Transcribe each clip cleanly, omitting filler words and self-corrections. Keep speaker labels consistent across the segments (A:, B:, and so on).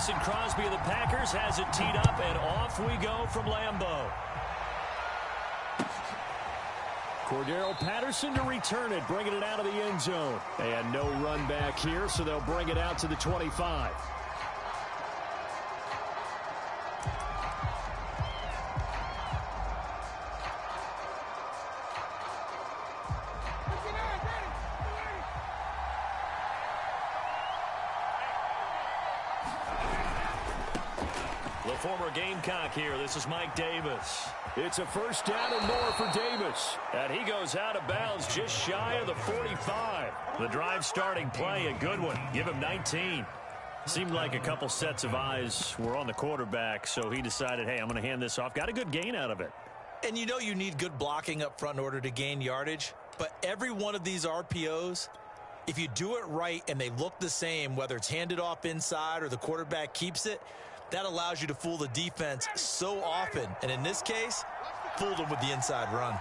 A: Mason Crosby of the Packers has it teed up, and off we go from Lambeau. Cordero Patterson to return it, bringing it out of the end zone. And no run back here, so they'll bring it out to the 25. The former Gamecock here. This is Mike Davis. It's a first down and more for Davis. And he goes out of bounds just shy of the 45. The drive starting play, a good one. Give him 19. Seemed like a couple sets of eyes were on the quarterback, so he decided, hey, I'm going to hand this off. Got a good gain out of it.
B: And you know you need good blocking up front in order to gain yardage. But every one of these RPOs, if you do it right and they look the same, whether it's handed off inside or the quarterback keeps it, that allows you to fool the defense so often. And in this case, fooled them with the inside run.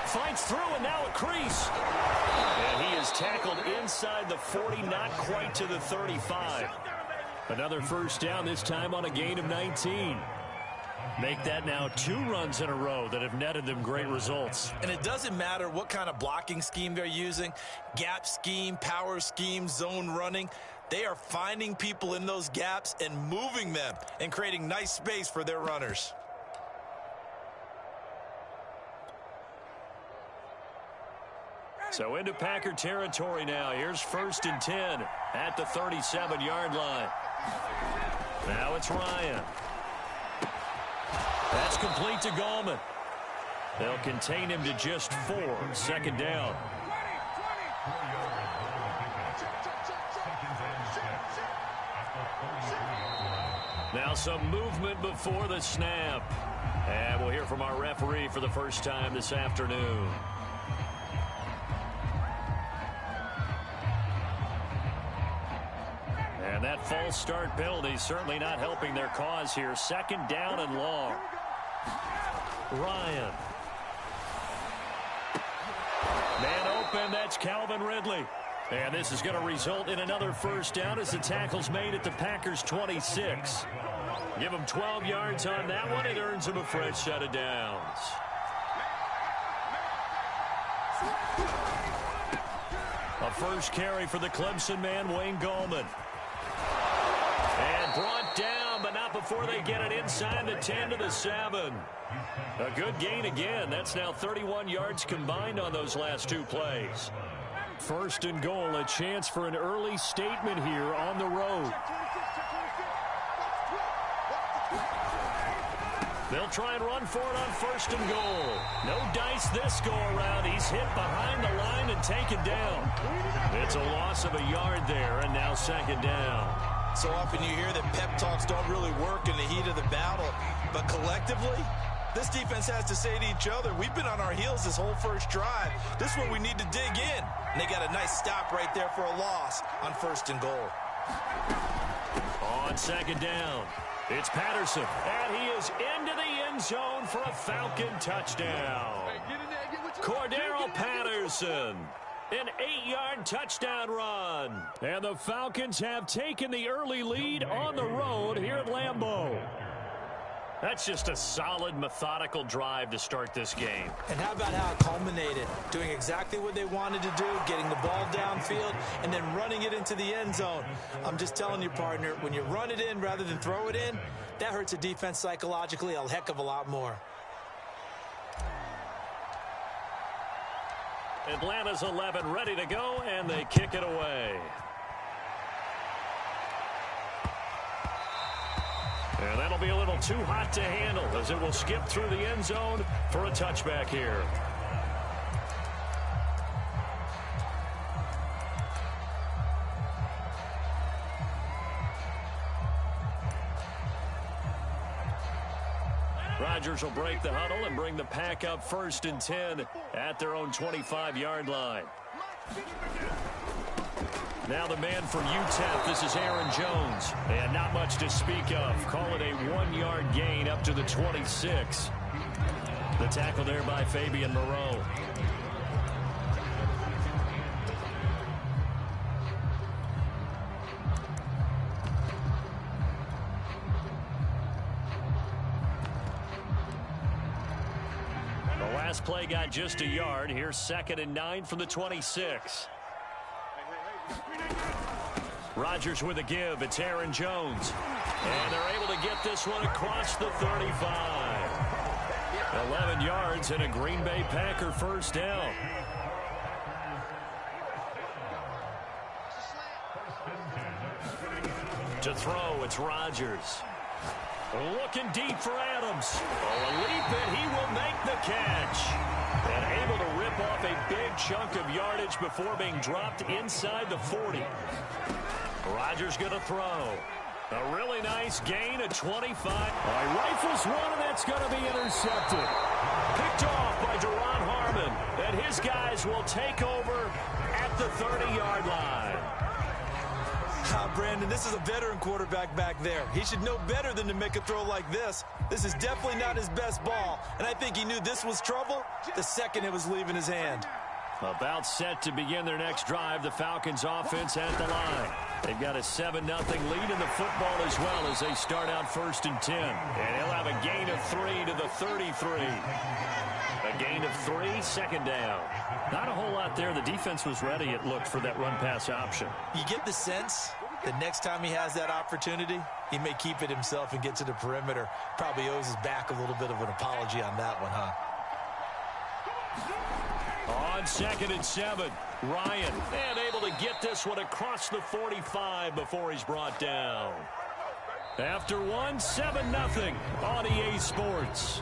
A: Fights through, and now a crease. And he is tackled inside the 40, not quite to the 35. Another first down, this time on a gain of 19. Make that now 2 runs in a row that have netted them great results.
B: And it doesn't matter what kind of blocking scheme they're using, gap scheme, power scheme, zone running. They are finding people in those gaps and moving them and creating nice space for their runners.
A: So into Packer territory now. Here's 1st and 10 at the 37-yard line. Now it's Ryan. That's complete to Gallman. They'll contain him to just 4. 2nd down. Now some movement before the snap. And we'll hear from our referee for the first time this afternoon. And that false start penalty certainly not helping their cause here. 2nd down and long. Ryan. Man open, that's Calvin Ridley. And this is going to result in another first down as the tackle's made at the Packers' 26. Give them 12 yards on that one. It earns them a fresh set of downs. A first carry for the Clemson man, Wayne Gallman. And brought down, but not before they get it inside the 10 to the 7. A good gain again. That's now 31 yards combined on those last 2 plays. 1st and goal, a chance for an early statement here on the road. They'll try and run for it on 1st and goal. No dice this go around. He's hit behind the line and taken down. It's a loss of a yard there, and now 2nd down.
B: So often you hear that pep talks don't really work in the heat of the battle, but collectively, this defense has to say to each other, we've been on our heels this whole first drive. This is where we need to dig in. And they got a nice stop right there for a loss on 1st and goal.
A: On 2nd down, it's Patterson, and he is into the end zone for a Falcon touchdown. Cordero Patterson. An 8-yard touchdown run. And the Falcons have taken the early lead on the road here at Lambeau. That's just a solid, methodical drive to start this game.
B: And how about how it culminated? Doing exactly what they wanted to do, getting the ball downfield, and then running it into the end zone. I'm just telling you, partner, when you run it in rather than throw it in, that hurts a defense psychologically a heck of a lot more.
A: Atlanta's 11 ready to go, and they kick it away. And that'll be a little too hot to handle as it will skip through the end zone for a touchback here. Rodgers will break the huddle and bring the pack up 1st and 10 at their own 25-yard line. Now the man from UTEP, this is Aaron Jones. And not much to speak of. Call it a 1-yard gain up to the 26. The tackle there by Fabian Moreau. last play got just a yard. Here's 2nd and 9 from the 26. Rodgers with a give. It's Aaron Jones. And they're able to get this one across the 35. 11 yards and a Green Bay Packer first down. To throw, it's Rodgers. Looking deep for Adams. A leap, and he will make the catch. And able to rip off a big chunk of yardage before being dropped inside the 40. Rodgers going to throw. A really nice gain of 25. Rifles one, and that's going to be intercepted. Picked off by Duron Harmon. And his guys will take over at the 30-yard line.
B: Brandon, this is a veteran quarterback back there. He should know better than to make a throw like this. This is definitely not his best ball, and I think he knew this was trouble the second it was leaving his hand.
A: About set to begin their next drive, the Falcons offense at the line. They've got a 7-0 lead in the football as well as they start out 1st and 10. And he'll have a gain of 3 to the 33. A gain of 3, 2nd down. Not a whole lot there. The defense was ready, it looked, for that run-pass option.
B: You get the sense that next time he has that opportunity, he may keep it himself and get to the perimeter. Probably owes his back a little bit of an apology on that one, huh?
A: On 2nd and 7, Ryan, and able to get this one across the 45 before he's brought down. After one, 7-0 on EA Sports.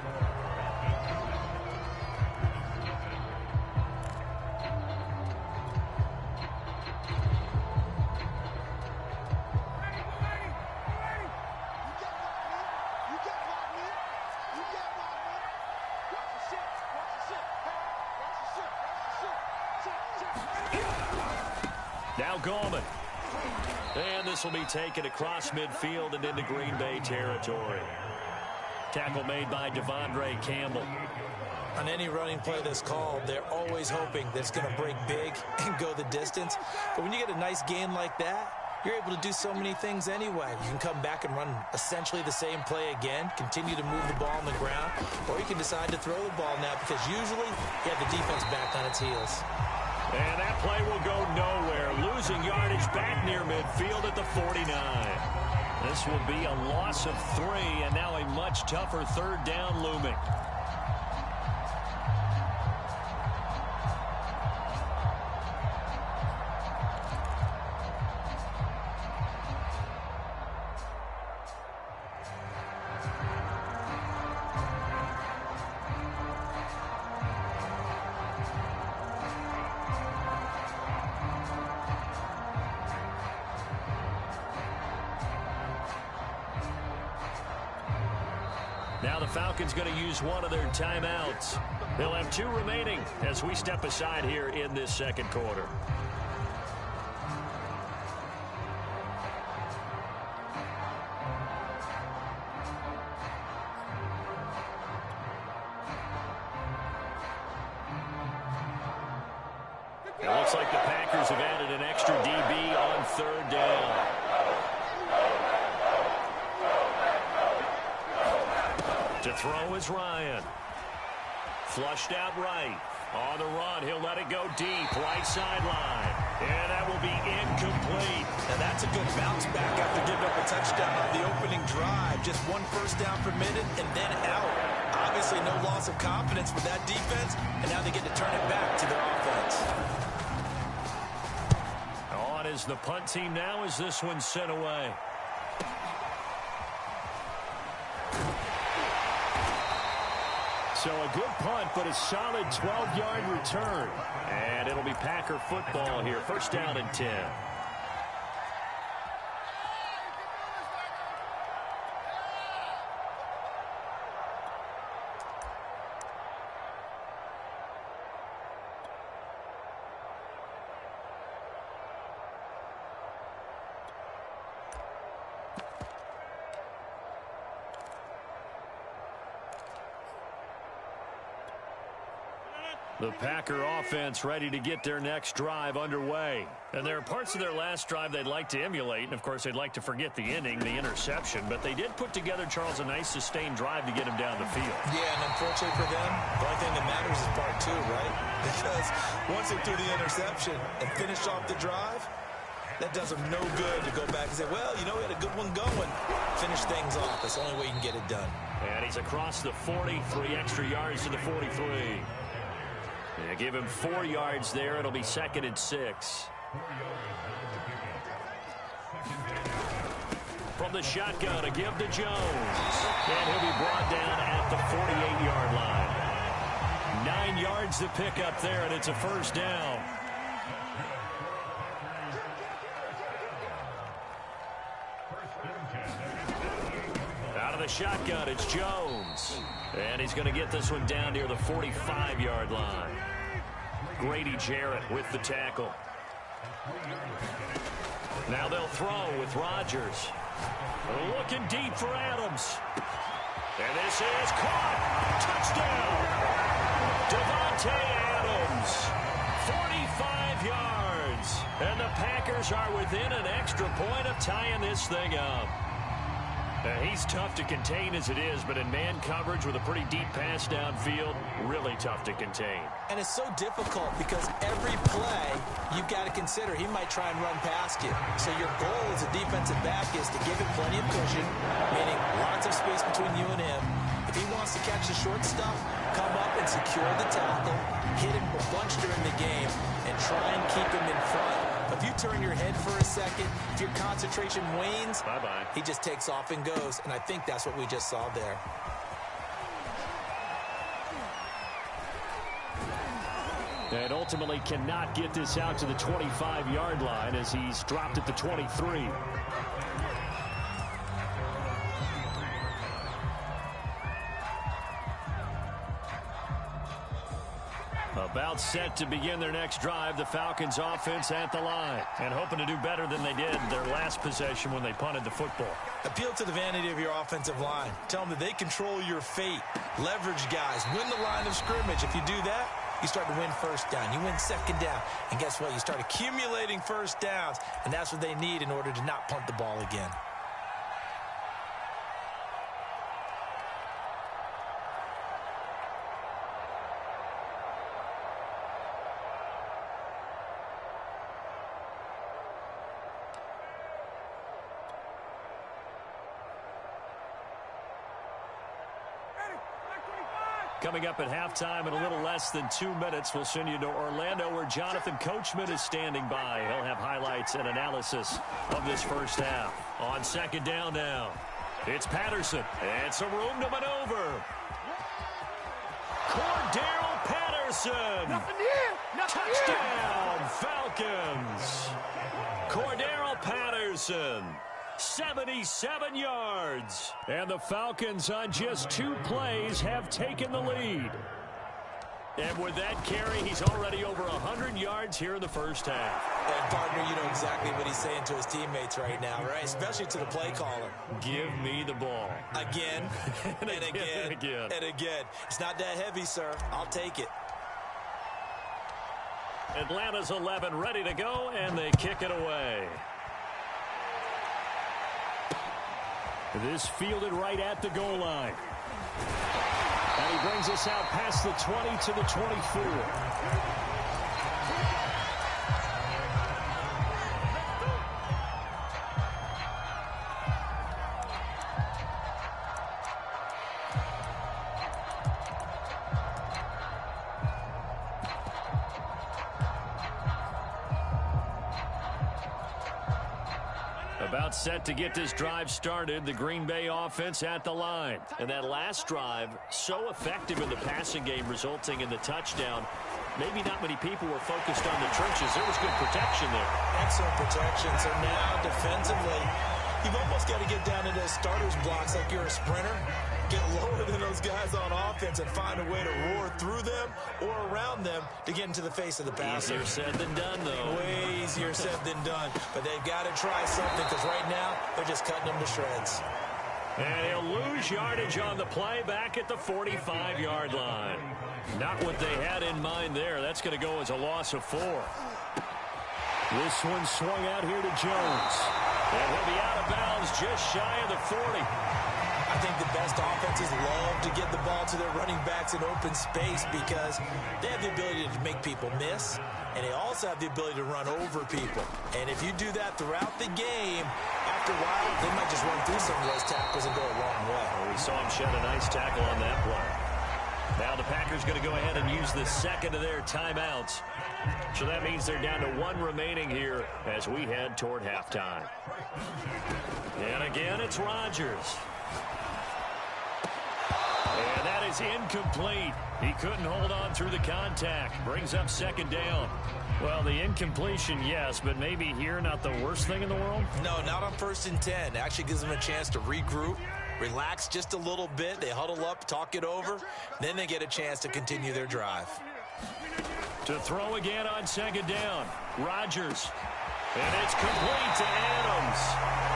A: Now Gallman. And this will be taken across midfield and into Green Bay territory. Tackle made by Devondre Campbell.
B: On any running play that's called, they're always hoping that it's going to break big and go the distance. But when you get a nice gain like that, you're able to do so many things anyway. You can come back and run essentially the same play again, continue to move the ball on the ground, or you can decide to throw the ball now because usually you have the defense back on its heels.
A: And that play will go nowhere. Losing yardage back near midfield at the 49. This will be a loss of 3, and now a much tougher 3rd down looming. Now the Falcons going to use one of their timeouts. They'll have 2 remaining as we step aside here in this 2nd quarter. It looks like the Packers have added an extra DB on 3rd down. To throw is Ryan. Flushed out right. On the run, he'll let it go deep. Right sideline. And that will be incomplete.
B: Now that's a good bounce back after giving up a touchdown on the opening drive. Just 1 first down permitted and then out. Obviously no loss of confidence with that defense, and now they get to turn it back to their offense.
A: On is the punt team now as this one's sent away. So a good punt, but a solid 12-yard return. And it'll be Packer football here. 1st down and 10. The Packer offense ready to get their next drive underway. And there are parts of their last drive they'd like to emulate. And, of course, they'd like to forget the ending, the interception. But they did put together, Charles, a nice sustained drive to get him down the field.
B: Yeah, and unfortunately for them, the only thing that matters is part two, right? Because once they threw the interception and finished off the drive, that does them no good to go back and say, well, you know, we had a good one going. Finish things off. That's the only way you can get it done.
A: And he's across the 40, 3 extra yards to the 43. Yeah, give him 4 yards there. It'll be 2nd and 6. From the shotgun, a give to Jones. And he'll be brought down at the 48-yard line. 9 yards to pick up there, and it's a first down. Out of the shotgun, it's Jones. And he's going to get this one down near the 45-yard line. Grady Jarrett with the tackle. Now they'll throw with Rodgers. Looking deep for Adams. And this is caught. Touchdown. Devontae Adams. 45 yards. And the Packers are within an extra point of tying this thing up. He's tough to contain as it is, but in man coverage with a pretty deep pass downfield, really tough to contain.
B: And it's so difficult because every play you've got to consider he might try and run past you. So your goal as a defensive back is to give him plenty of cushion, meaning lots of space between you and him. If he wants to catch the short stuff, come up and secure the tackle, hit him a bunch during the game, and try and keep him in front. If you turn your head for a second, if your concentration wanes,
A: bye-bye.
B: He just takes off and goes, and I think that's what we just saw there.
A: And ultimately cannot get this out to the 25-yard line as he's dropped at the 23. About set to begin their next drive, the Falcons offense at the line. And hoping to do better than they did their last possession when they punted the football.
B: Appeal to the vanity of your offensive line. Tell them that they control your fate. Leverage guys. Win the line of scrimmage. If you do that, you start to win first down. You win second down. And guess what? You start accumulating first downs. And that's what they need in order to not punt the ball again.
A: Coming up at halftime in a little less than 2 minutes, we'll send you to Orlando where Jonathan Coachman is standing by. He'll have highlights and analysis of this first half. On second down now, it's Patterson. And some room to maneuver. Cordero Patterson.
C: Nothing here.
A: Touchdown, Falcons. Cordero Patterson. 77 yards. And the Falcons on just 2 plays have taken the lead. And with that carry, he's already over 100 yards here in the first half.
B: And, partner, you know exactly what he's saying to his teammates right now, right? Especially to the play caller.
A: Give me the ball.
B: Again, and again, and again. It's not that heavy, sir. I'll take it.
A: Atlanta's 11 ready to go, and they kick it away. This fielded right at the goal line. And he brings us out past the 20 to the 24. About set to get this drive started, the Green Bay offense at the line. And that last drive, so effective in the passing game, resulting in the touchdown. Maybe not many people were focused on the trenches. There was good protection there.
B: Excellent protection. So now, defensively, you've almost got to get down into starters blocks like you're a sprinter. Get lower than those guys on offense and find a way to roar through them or around them to get into the face of the passer.
A: Easier said than done, though.
B: Way easier said than done. But they've got to try something because right now they're just cutting them to shreds.
A: And he'll lose yardage on the play back at the 45-yard line. Not what they had in mind there. That's going to go as a loss of 4. This one swung out here to Jones. And he'll be out of bounds just shy of the 40.
B: I think the best offenses love to get the ball to their running backs in open space because they have the ability to make people miss, and they also have the ability to run over people. And if you do that throughout the game, after a while, they might just run through some of those tackles and go a long way.
A: Well, we saw him shed a nice tackle on that play. Now the Packers going to go ahead and use the second of their timeouts. So that means they're down to 1 remaining here as we head toward halftime. And again, it's Rodgers. And that is incomplete. He couldn't hold on through the contact. Brings up second down. Well, the incompletion, yes, but maybe here not the worst thing in the world?
B: No, not on 1st and 10. It actually gives them a chance to regroup, relax just a little bit. They huddle up, talk it over. Then they get a chance to continue their drive.
A: To throw again on second down. Rodgers. And it's complete to Adams.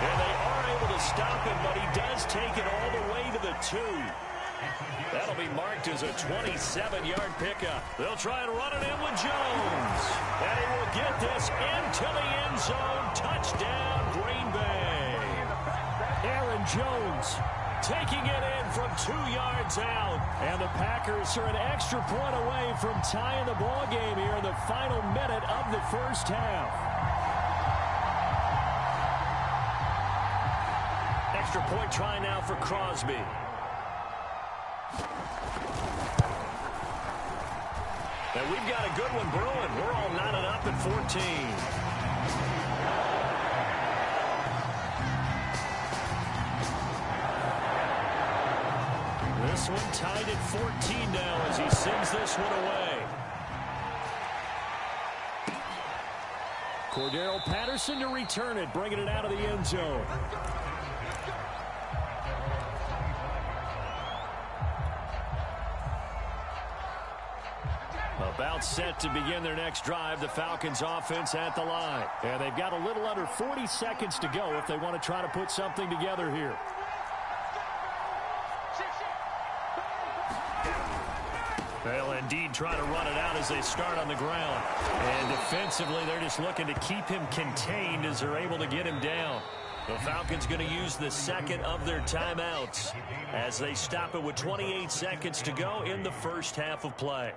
A: And they are able to stop him, but he does take it all the way to the 2. That'll be marked as a 27-yard pickup. They'll try and run it in with Jones. And he will get this into the end zone. Touchdown, Green Bay. Aaron Jones taking it in from 2 yards out. And the Packers are an extra point away from tying the ball game here in the final minute of the first half. Extra point try now for Crosby. And we've got a good one brewing. We're all knotted up at 14. This one tied at 14 now as he sends this one away. Cordero Patterson to return it, bringing it out of the end zone. About set to begin their next drive, the Falcons offense at the line. And they've got a little under 40 seconds to go if they want to try to put something together here. They'll indeed try to run it out as they start on the ground. And defensively, they're just looking to keep him contained as they're able to get him down. The Falcons going to use the second of their timeouts as they stop it with 28 seconds to go in the first half of play.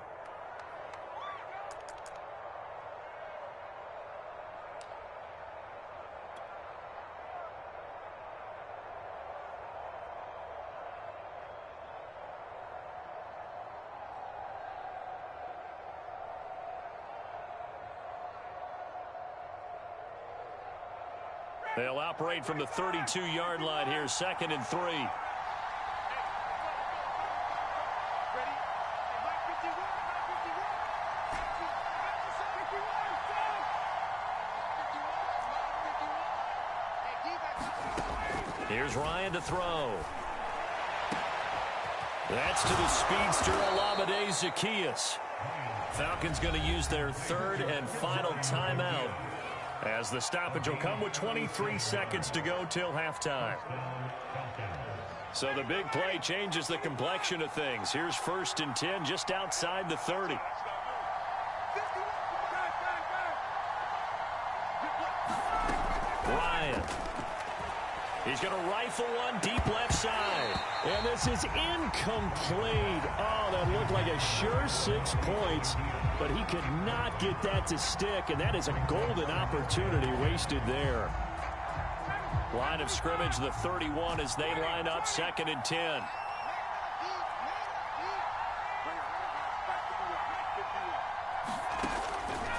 A: They'll operate from the 32-yard line here, 2nd and 3. Here's Ryan to throw. That's to the speedster, Olamide Zaccheaus. Falcons going to use their 3rd and final timeout, as the stoppage will come with 23 seconds to go till halftime. So the big play changes the complexion of things. Here's 1st and 10 just outside the 30. Ryan. He's going to rifle one deep left side. And this is incomplete. Oh, that looked like a sure 6 points. But he could not get that to stick, and that is a golden opportunity wasted there. Line of scrimmage, the 31 as they line up, 2nd and 10.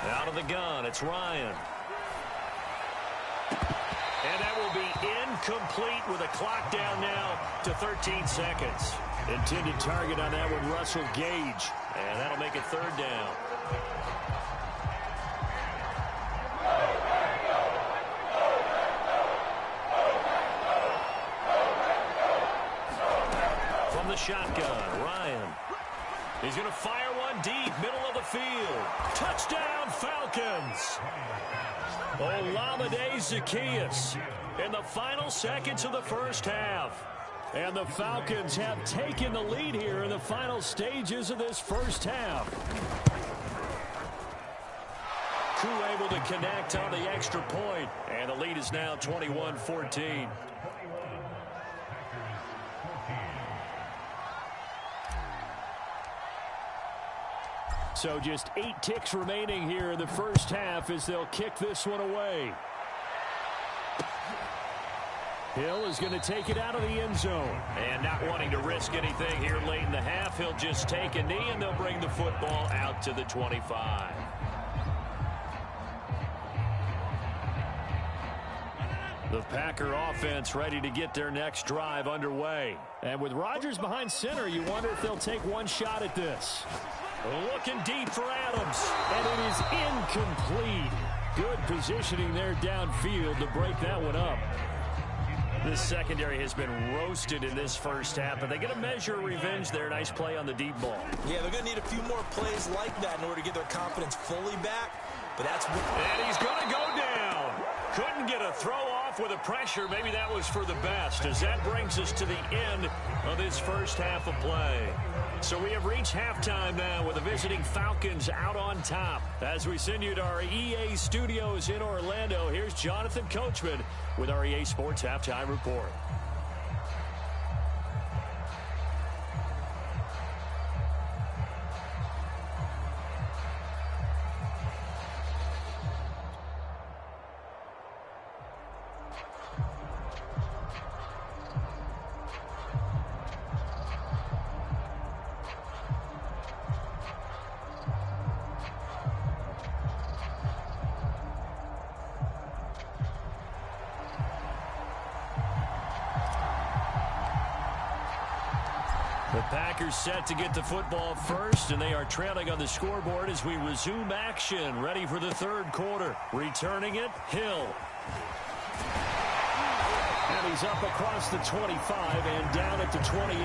A: Out of the gun, it's Ryan. And that will be incomplete with a clock down now to 13 seconds. Intended target on that one, Russell Gage. And that'll make it 3rd down. From the shotgun, Ryan. He's going to fire one deep, middle of the field. Touchdown, Falcons. Olamide Zaccheaus in the final seconds of the first half. And the Falcons have taken the lead here in the final stages of this first half. Crew able to connect on the extra point, and the lead is now 21-14. So just 8 ticks remaining here in the first half as they'll kick this one away. Hill is going to take it out of the end zone. And not wanting to risk anything here late in the half, he'll just take a knee and they'll bring the football out to the 25. The Packer offense ready to get their next drive underway. And with Rodgers behind center, you wonder if they'll take one shot at this. Looking deep for Adams, and it is incomplete. Good positioning there downfield to break that one up. This secondary has been roasted in this first half, but they get a measure of revenge there. Nice play on the deep ball. Yeah, they're going to need a few more plays like that in order to get their confidence fully back. But that's what... And he's going to go down. Couldn't get a throw off with a pressure. Maybe that was for the best, as that brings us to the end of this first half of play. So we have reached halftime now with the visiting Falcons out on top. As we send you to our EA studios in Orlando, here's Jonathan Coachman with our EA Sports Halftime Report. The Packers set to get the football first, and they are trailing on the scoreboard as we resume action. Ready for the third quarter. Returning it, Hill. And he's up across the 25 and down at the 28.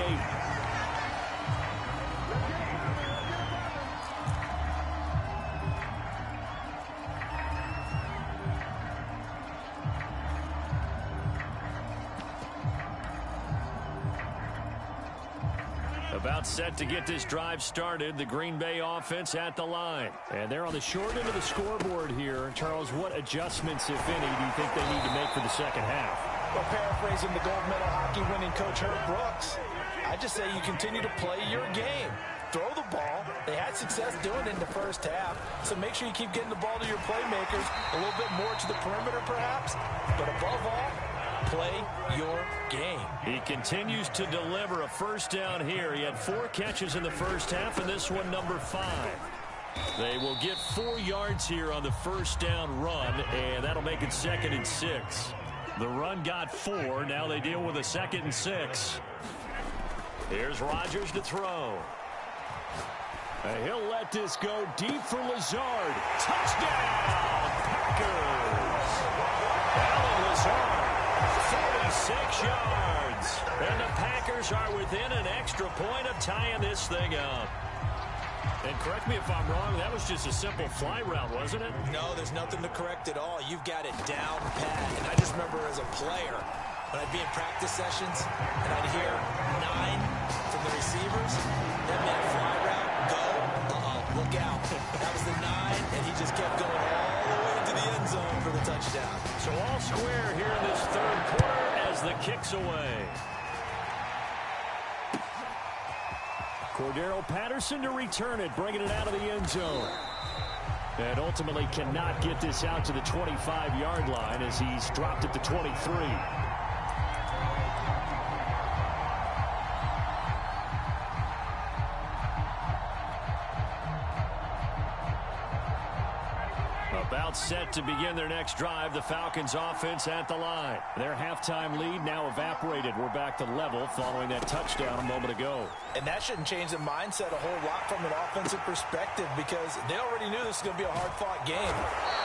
A: About set to get this drive started. The Green Bay offense at the line. And they're on the short end of the scoreboard here. Charles, what adjustments, if any, do you think they need to make for the second half?
C: Well, paraphrasing the gold medal hockey winning coach Herb Brooks, I just say you continue to play your game. Throw the ball. They had success doing it in the first half. So make sure you keep getting the ball to your playmakers. A little bit more to the perimeter, perhaps. But above all, play your game.
A: He continues to deliver a first down here. He had 4 catches in the first half, and this one number 5. They will get 4 yards here on the first down run, and that'll make it 2nd and 6. The run got 4. Now they deal with a 2nd and 6. Here's Rodgers to throw. And he'll let this go deep for Lazard. Touchdown, Packers. Alan Lazard. 46 yards. And the Packers are within an extra point of tying this thing up. And correct me if I'm wrong, that was just a simple fly route, wasn't it?
B: No, there's nothing to correct at all. You've got it down pat. And I just remember as a player, when I'd be in practice sessions, and I'd hear 9 from the receivers, then that fly route, go, look out. That was the 9, and he just kept going all the way to the end zone for the touchdown.
A: So all square here in this third quarter as the kick's away. Cordero Patterson to return it, bringing it out of the end zone. And ultimately cannot get this out to the 25-yard line as he's dropped at the 23. About set to begin their next drive. The Falcons offense at the line. Their halftime lead now evaporated. We're back to level following that touchdown a moment ago.
C: And that shouldn't change the mindset a whole lot from an offensive perspective, because they already knew this was going to be a hard-fought game.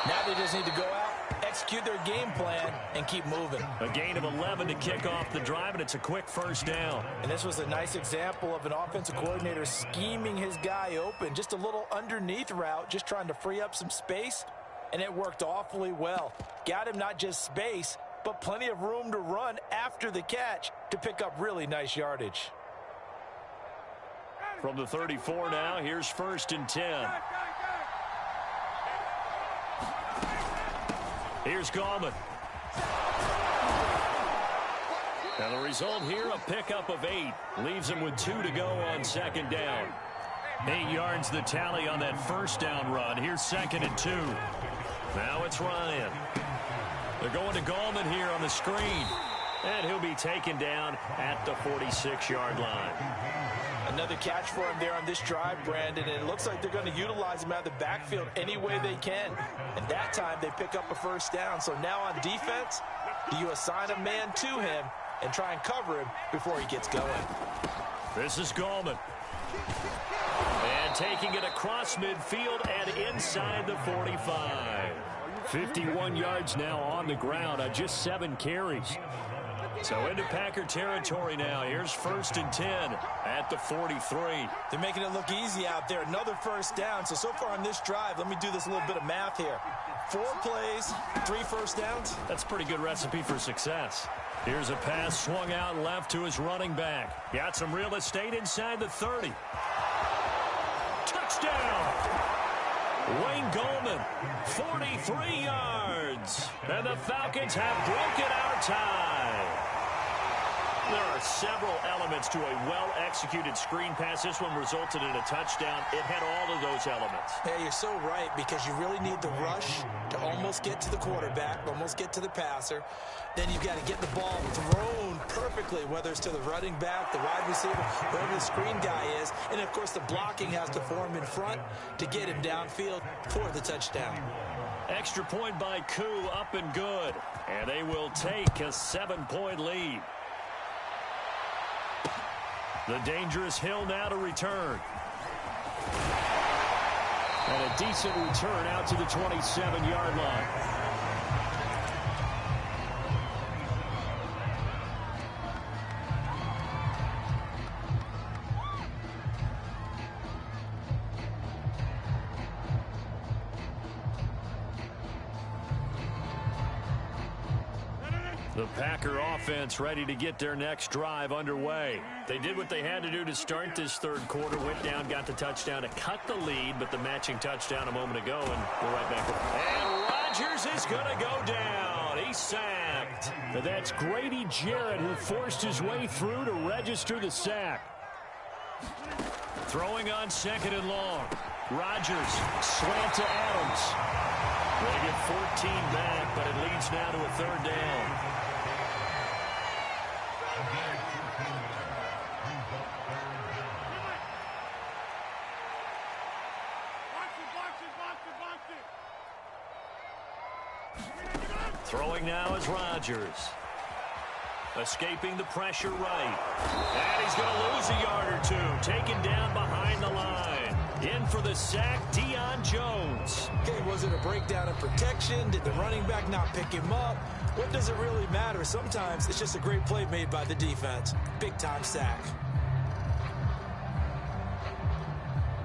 C: Now they just need to go out, execute their game plan, and keep moving.
A: A gain of 11 to kick off the drive, and it's a quick first down.
C: And this was a nice example of an offensive coordinator scheming his guy open. Just a little underneath route, just trying to free up some space. And it worked awfully well. Got him not just space, but plenty of room to run after the catch to pick up really nice yardage.
A: From the 34 now, here's 1st and 10. Here's Gallman. And the result here, a pickup of 8. Leaves him with 2 to go on 2nd down. 8 yards the tally on that 1st down run. Here's 2nd and 2. Now it's Ryan. They're going to Gallman here on the screen. And he'll be taken down at the 46-yard line.
C: Another catch for him there on this drive, Brandon, and it looks like they're going to utilize him out of the backfield any way they can. And that time they pick up a 1st down. So now on defense, do you assign a man to him and try and cover him before he gets going?
A: This is Gallman. And taking it across midfield and inside the 45. 51 yards now on the ground on just 7 carries. So into Packer territory now. Here's 1st and 10 at the 43.
C: They're making it look easy out there. Another 1st down. So far on this drive, let me do this little bit of math here. 4 plays, 3 1st downs.
A: That's a pretty good recipe for success. Here's a pass swung out left to his running back. Got some real estate inside the 30. Touchdown! Wayne Gallman, 43 yards. And the Falcons have broken our tie. There are several elements to a well-executed screen pass. This one resulted in a touchdown. It had all of those elements.
C: Yeah, you're so right, because you really need the rush to almost get to the quarterback, almost get to the passer. Then you've got to get the ball thrown perfectly, whether it's to the running back, the wide receiver, whoever the screen guy is. And, of course, the blocking has to form in front to get him downfield for the touchdown.
A: Extra point by Koo, up and good. And they will take a 7-point lead. The dangerous Hill now to return. And a decent return out to the 27-yard line. The Packer offense ready to get their next drive underway. They did what they had to do to start this 3rd quarter. Went down, got the touchdown to cut the lead, but the matching touchdown a moment ago, and we're right back. And Rodgers is going to go down. He's sacked. That's Grady Jarrett, who forced his way through to register the sack. Throwing on 2nd and long. Rodgers, slant to Adams. They get 14 back, but it leads now to a 3rd down. Throwing now is Rodgers. Escaping the pressure right. And he's going to lose a yard or 2. Taken down behind the line. In for the sack, Deion Jones.
C: Okay, was it a breakdown in protection? Did the running back not pick him up? What does it really matter? Sometimes it's just a great play made by the defense. Big-time sack.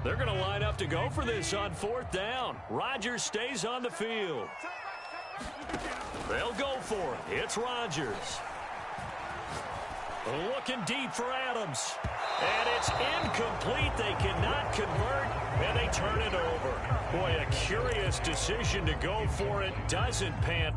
A: They're going to line up to go for this on 4th down. Rodgers stays on the field. They'll go for it. It's Rodgers. Looking deep for Adams. And it's incomplete. They cannot convert, and they turn it over. Boy, a curious decision to go for it. Doesn't pan.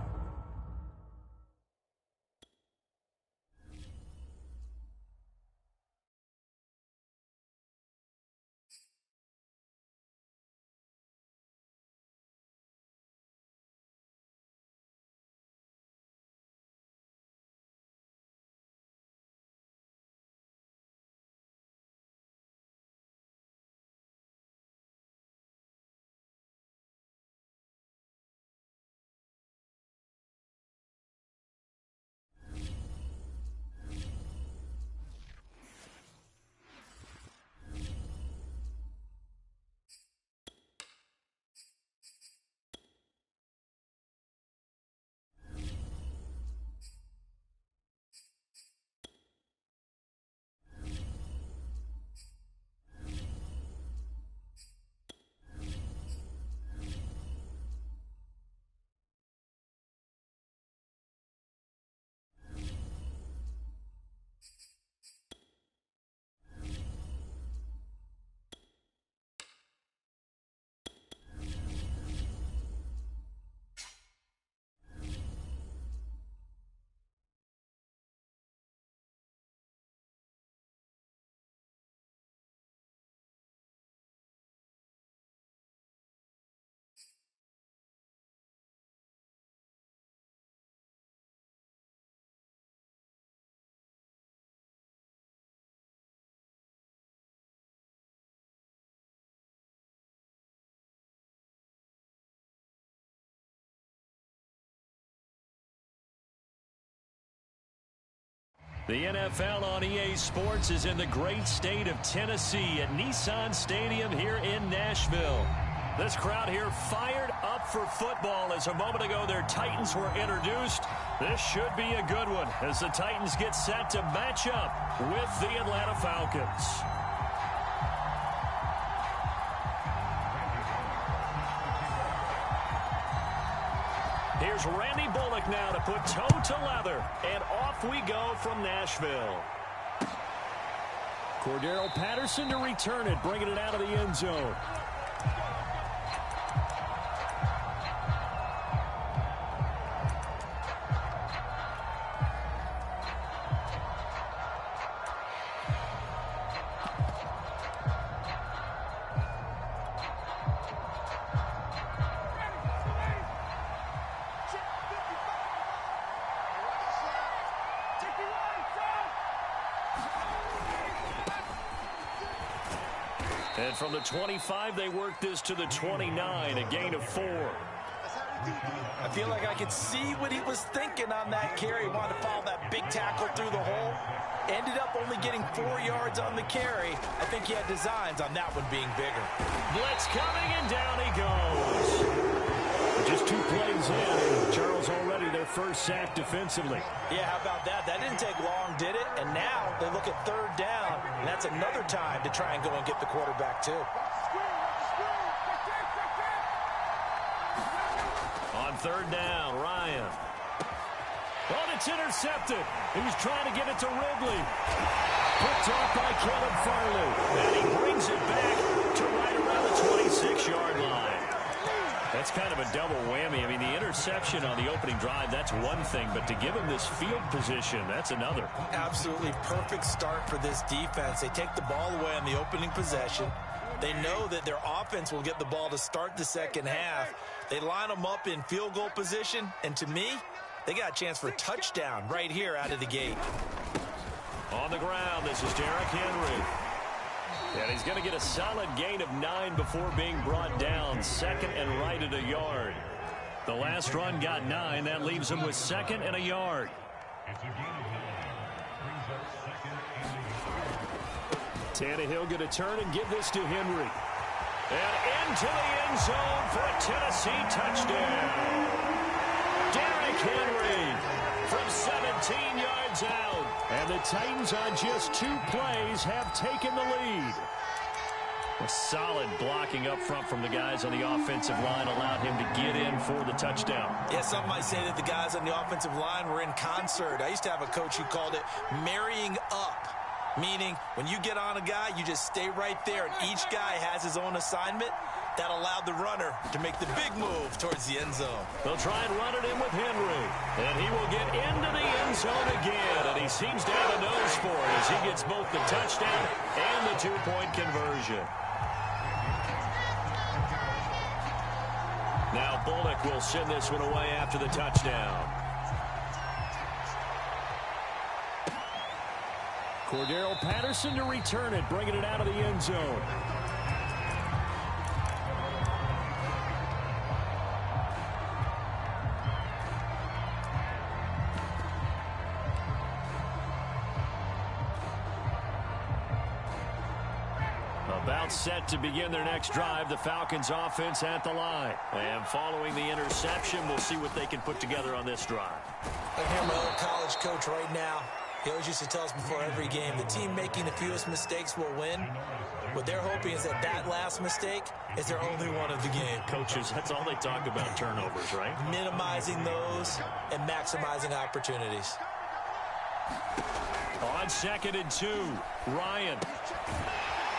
A: The NFL on EA Sports is in the great state of Tennessee at Nissan Stadium here in Nashville. This crowd here fired up for football as a moment ago their Titans were introduced. This should be a good one as the Titans get set to match up with the Atlanta Falcons. Here's Randy Bullock now to put toe to leather, and off we go from Nashville. Cordero Patterson to return it, bringing it out of the end zone. And from the 25, they work this to the 29, a gain of 4.
C: I feel like I could see what he was thinking on that carry. He wanted to follow that big tackle through the hole. Ended up only getting 4 yards on the carry. I think he had designs on that one being bigger.
A: Blitz coming, and down he goes. Just 2 plays in, Charles already their first sack defensively.
C: Yeah, how about that? That didn't take long, did it? And now they look at 3rd down, and that's another time to try and go and get the quarterback too.
A: On 3rd down, Ryan. Oh, it's intercepted. He was trying to get it to Ridley. Picked off by Caleb Farley. And he brings it back to right around the 26-yard line. That's kind of a double whammy. I mean, the interception on the opening drive, that's one thing. But to give him this field position, that's another.
C: Absolutely perfect start for this defense. They take the ball away on the opening possession. They know that their offense will get the ball to start the second half. They line them up in field goal position. And to me, they got a chance for a touchdown right here out of the gate.
A: On the ground, this is Derrick Henry. And he's going to get a solid gain of 9 before being brought down. 2nd and right at a yard. The last run got 9. That leaves him with 2nd and a yard. Tannehill going to turn and give this to Henry. And into the end zone for a Tennessee touchdown. Derrick Henry from 17 yards out. And the Titans on just 2 plays have taken the lead. A solid blocking up front from the guys on the offensive line allowed him to get in for the touchdown.
C: Yeah, some might say that the guys on the offensive line were in concert. I used to have a coach who called it marrying up, meaning when you get on a guy, you just stay right there, and each guy has his own assignment. That allowed the runner to make the big move towards the end zone.
A: They'll try and run it in with Henry. And he will get into the end zone again. And he seems to have a nose for it as he gets both the touchdown and the 2-point conversion. Now Bullock will send this one away after the touchdown. Cordero Patterson to return it, bringing it out of the end zone. About set to begin their next drive. The Falcons offense at the line. And following the interception, we'll see what they can put together on this drive.
C: I hear my old college coach right now. He always used to tell us before every game, the team making the fewest mistakes will win. What they're hoping is that that last mistake is their only one of the game.
A: Coaches, that's all they talk about, turnovers, right?
C: Minimizing those and maximizing opportunities.
A: On 2nd and 2, Ryan.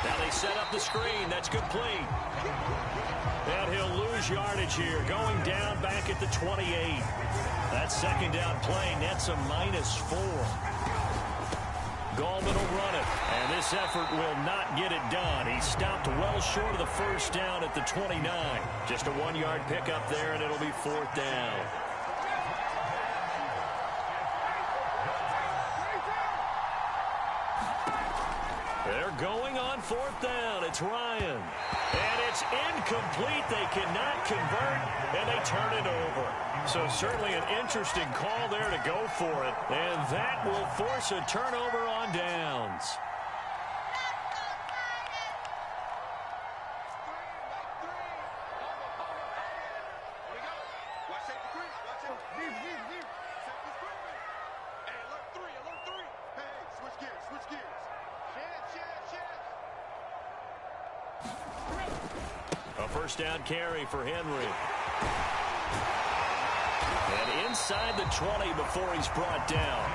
A: Now they set up the screen. That's complete. And he'll lose yardage here. Going down back at the 28. That 2nd down play nets a -4. Gallman will run it. And this effort will not get it done. He stopped well short of the 1st down at the 29. Just a 1-yard pickup there, and it'll be 4th down. They're going on 4th down. It's Ryan. And it's incomplete. They cannot convert, and they turn it over. So certainly an interesting call there to go for it. And that will force a turnover on downs. A first down carry for Henry. And inside the 20 before he's brought down.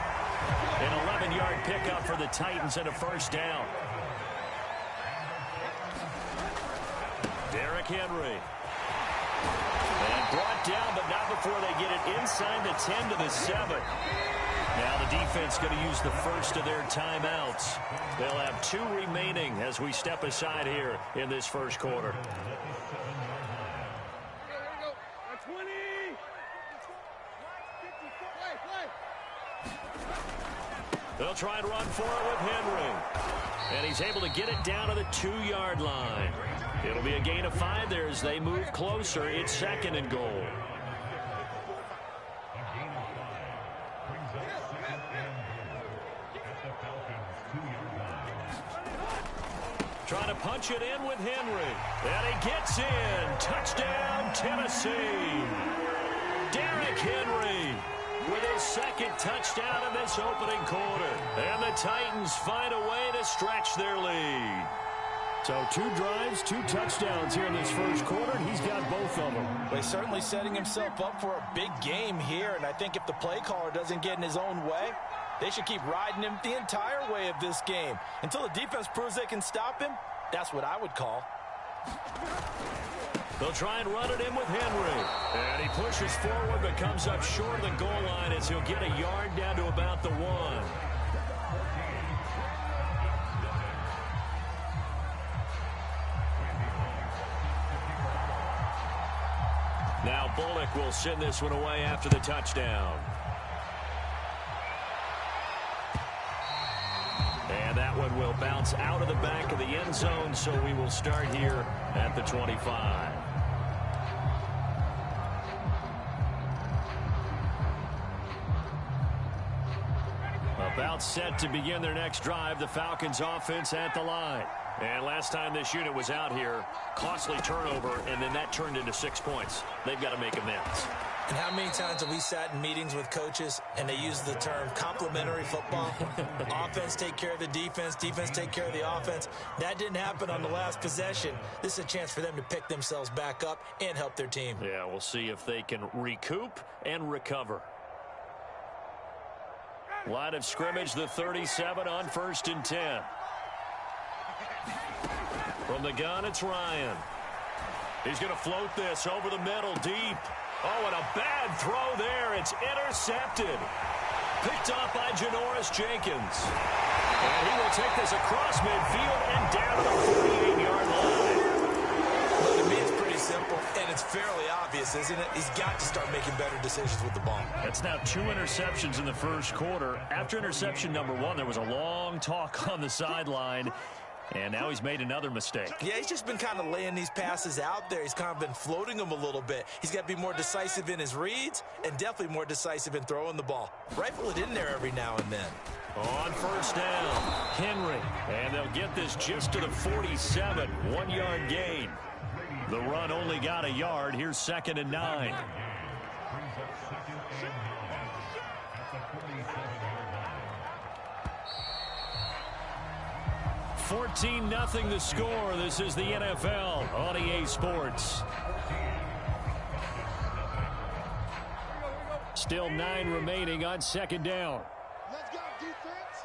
A: An 11-yard pickup for the Titans and a first down. Derrick Henry. And brought down, but not before they get it inside the 10 to the 7. Now the defense going to use the first of their timeouts. They'll have 2 remaining as we step aside here in this first quarter. They'll try and run for it with Henry. And he's able to get it down to the 2-yard line. It'll be a gain of 5 there as they move closer. It's 2nd and goal. Trying to punch it in with Henry. And he gets in. Touchdown, Tennessee. Derrick Henry with his 2nd touchdown in this opening quarter. And the Titans find a way to stretch their lead. So 2 drives, 2 touchdowns here in this first quarter, and he's got both of them.
C: Well, he's certainly setting himself up for a big game here, and I think if the play caller doesn't get in his own way, they should keep riding him the entire way of this game. Until the defense proves they can stop him, that's what I would call.
A: They'll try and run it in with Henry. And he pushes forward but comes up short of the goal line as he'll get a yard down to about the 1. Now Bullock will send this one away after the touchdown. And that one will bounce out of the back of the end zone, so we will start here at the 25. About set to begin their next drive, the Falcons offense at the line. And last time this unit was out here, costly turnover, and then that turned into 6 points. They've got to make amends.
B: And how many times have we sat in meetings with coaches and they use the term complementary football? Offense take care of the defense, defense take care of the offense. That didn't happen on the last possession. This is a chance for them to pick themselves back up and help their team.
A: Yeah, we'll see if they can recoup and recover. Line of scrimmage, the 37 on 1st and 10. From the gun, it's Ryan. He's going to float this over the middle, deep. Oh, and a bad throw there. It's intercepted. Picked off by Janoris Jenkins. And he will take this across midfield and down to the 48-yard line.
B: Look, to me, it's pretty simple, and it's fairly obvious, isn't it? He's got to start making better decisions with the ball.
A: That's now 2 interceptions in the first quarter. After interception number 1, there was a long talk on the sideline. And now he's made another mistake.
B: Yeah, he's just been kind of laying these passes out there. He's kind of been floating them a little bit. He's got to be more decisive in his reads and definitely more decisive in throwing the ball. Rifle it in there every now and then.
A: On 1st down, Henry. And they'll get this just to the 47. 1-yard gain. The run only got a yard. Here's 2nd and 9. 14-0 the score. This is the NFL on EA Sports. Still 9 remaining on 2nd down.
D: Let's go, defense.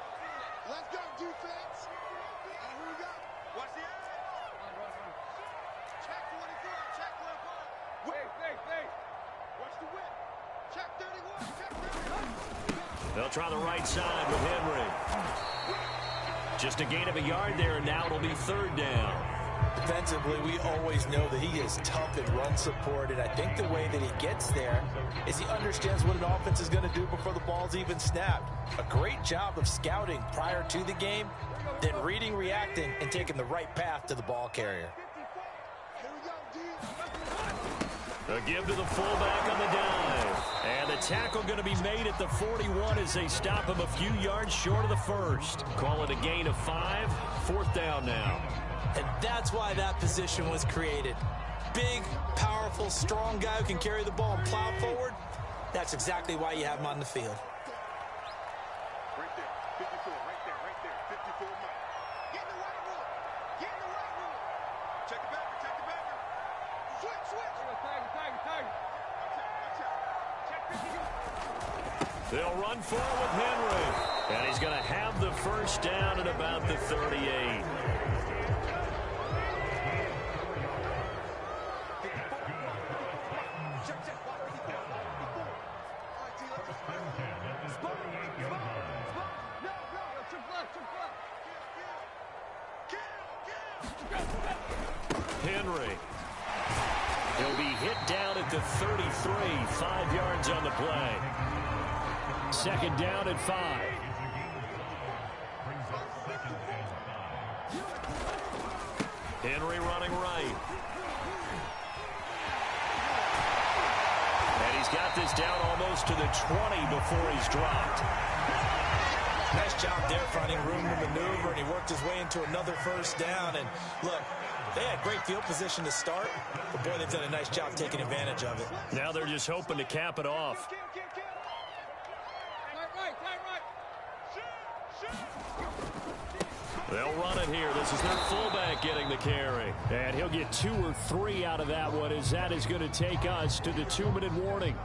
D: Let's go, defense. Who we got? Watch the check 24, check 24. Wait. Watch the whip. Check 31, check 31.
A: They'll try the right side with Henry. Just a gain of a yard there, and now it'll be 3rd down.
C: Defensively, we always know that he is tough in run support, and I think the way that he gets there is he understands what an offense is going to do before the ball's even snapped. A great job of scouting prior to the game,
B: then reading, reacting, and taking the right path to the ball carrier.
A: A give to the fullback on the dive. And the tackle going to be made at the 41 as they stop him a few yards short of the first. Call it a gain of 5. 4th down now.
B: And that's why that position was created. Big, powerful, strong guy who can carry the ball and plow forward. That's exactly why you have him on the field.
D: Right there, 54, right there, 54 Mike. Get in the right rule. Get in the right rule. Check the backer, check the backer. Switch. Tag. Check 52.
A: They'll run forward with Henry. And he's going to have the first down at about the 38. Henry. He'll be hit down at the 33. 5 yards on the play. 2nd down at 5. Henry running right. And he's got this down almost to the 20 before he's dropped.
B: Nice job there finding room to maneuver, and he worked his way into another first down. And look, they had great field position to start, but boy, they've done a nice job taking advantage of it.
A: Now they're just hoping to cap it off. They'll run it here. This is their fullback getting the carry. And he'll get 2 or 3 out of that one, as that is going to take us to the 2-minute warning.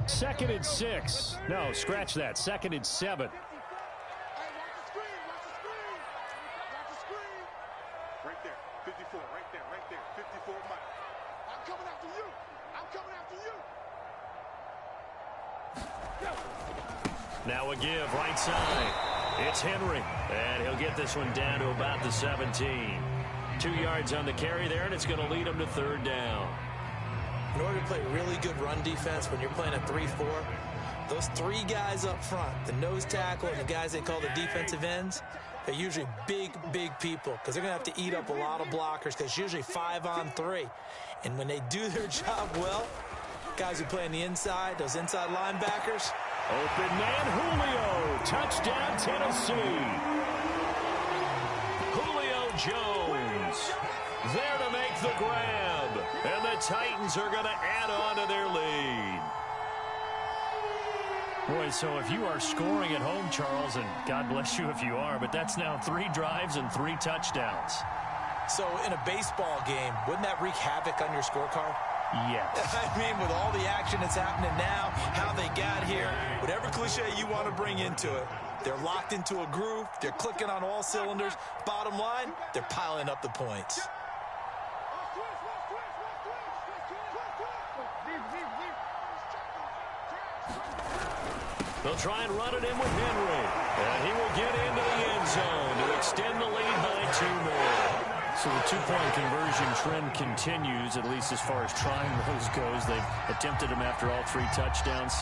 A: Second and 6. No, scratch that. 2nd and 7.
D: Watch the screen. Right there, 54, right there, 54 Mike. I'm coming after you.
A: Now a give, right side. It's Henry, and he'll get this one down to about the 17. 2 yards on the carry there, and it's going to lead him to 3rd down.
B: In order to play really good run defense when you're playing a 3-4, those 3 guys up front, the nose tackle and the guys they call the defensive ends, they're usually big people because they're going to have to eat up a lot of blockers because it's usually 5-on-3. And when they do their job well, guys who play on the inside, those inside linebackers.
A: Open man, Julio. Touchdown, Tennessee. Julio Jones there to make the grab. And the Titans are going to add on to their lead. Boy, so if you are scoring at home, Charles, and God bless you if you are, but that's now 3 drives and 3 touchdowns.
B: So in a baseball game, wouldn't that wreak havoc on your scorecard?
A: Yes.
B: I mean, with all the action that's happening now, how they got here, whatever cliche you want to bring into it, they're locked into a groove, they're clicking on all cylinders. Bottom line, they're piling up the points.
A: They'll try and run it in with Henry. And he will get into the end zone to extend the lead by 2 more. So the 2-point conversion trend continues, at least as far as trying those goes. They've attempted them after all 3 touchdowns.